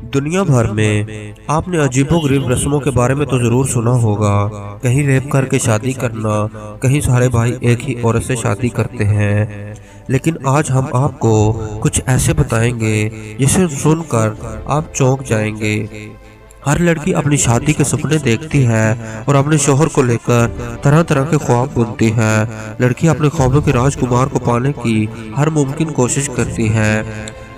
दुनिया भर में आपने अजीबोगरीब रस्मों के बारे में तो जरूर सुना होगा। कहीं रेप करके शादी करना, कहीं सारे भाई एक ही औरत से शादी करते हैं। लेकिन आज हम आपको कुछ ऐसे बताएंगे जिसे सुनकर आप चौंक जाएंगे। हर लड़की अपनी शादी के सपने देखती है और अपने शोहर को लेकर तरह तरह के ख्वाब बुनती है। लड़की अपने ख्वाबों के राजकुमार को पाने की हर मुमकिन कोशिश करती है।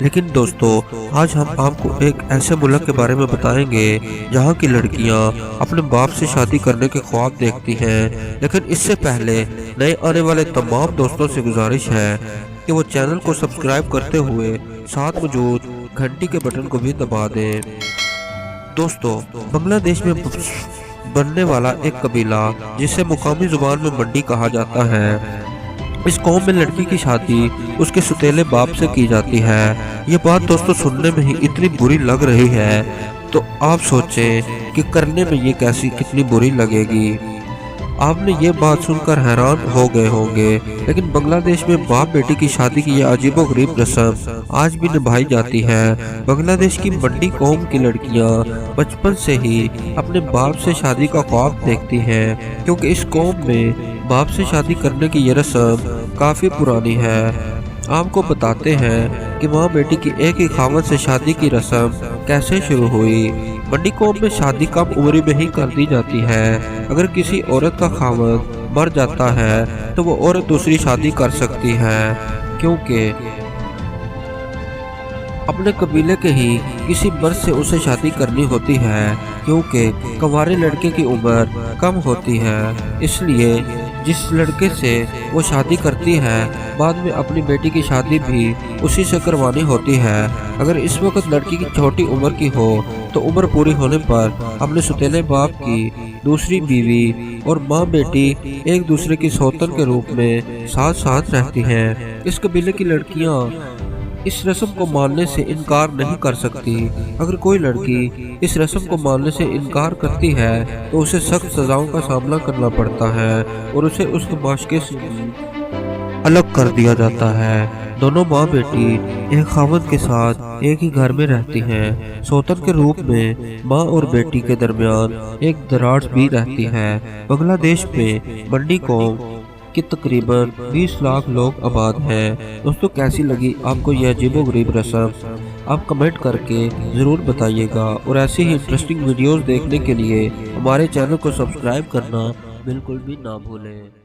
लेकिन दोस्तों, आज हम आपको एक ऐसे मुल्क के बारे में बताएंगे जहां की लड़कियां अपने बाप से शादी करने के ख्वाब देखती हैं। लेकिन इससे पहले नए आने वाले तमाम दोस्तों से गुजारिश है कि वो चैनल को सब्सक्राइब करते हुए साथ मौजूद घंटी के बटन को भी दबा दें। दोस्तों, बांग्लादेश में बनने वाला एक कबीला जिसे मुकामी जुबान में मंडी कहा जाता है, इस कौम में लड़की की शादी उसके सुतेले बाप से की जाती है। ये बात दोस्तों सुनने में ही इतनी बुरी लग रही है तो आप सोचें कि करने में ये कितनी बुरी लगेगी। आपने ये बात सुनकर हैरान हो गए होंगे, लेकिन बांग्लादेश में बाप बेटी की शादी की यह अजीबोगरीब रस्म आज भी निभाई जाती है। बांग्लादेश की मंडी कौम की लड़कियां बचपन से ही अपने बाप से शादी का ख्वाब देखती हैं, क्योंकि इस कौम में बाप से शादी करने की ये रस्म काफ़ी पुरानी है। आपको बताते हैं कि माँ बेटी की एक ही खावत से शादी की रस्म कैसे शुरू हुई। मंडी कौम में शादी कम उम्र में ही कर दी जाती है। अगर किसी औरत का खावत मर जाता है तो वो औरत दूसरी शादी कर सकती है, क्योंकि अपने कबीले के ही किसी मर्द से उसे शादी करनी होती है, क्योंकि कंवारे लड़के की उम्र कम होती है। इसलिए जिस लड़के से वो शादी करती है बाद में अपनी बेटी की शादी भी उसी से करवानी होती है। अगर इस वक्त लड़की की छोटी उम्र की हो तो उम्र पूरी होने पर अपने सुतेले बाप की दूसरी बीवी और माँ बेटी एक दूसरे की सौतन के रूप में साथ साथ रहती हैं। इस कबीले की लड़कियाँ इस रस्म को मानने से इनकार नहीं कर सकती। अगर कोई लड़की इस रस्म को मानने से इनकार करती है तो उसे सख्त सजाओं का सामना करना पड़ता है और उसे उस माशरे से अलग कर दिया जाता है। दोनों माँ बेटी एक खावंद के साथ एक ही घर में रहती हैं। सौतन के रूप में माँ और बेटी के दरमियान एक दरार भी रहती है। बांग्लादेश में मंडी कौम कि तकरीबन 20 लाख लोग आबाद हैं। दोस्तों, कैसी लगी आपको यह अजीबोगरीब रस्म? आप कमेंट करके ज़रूर बताइएगा और ऐसी ही इंटरेस्टिंग वीडियोस देखने के लिए हमारे चैनल को सब्सक्राइब करना बिल्कुल भी ना भूलें।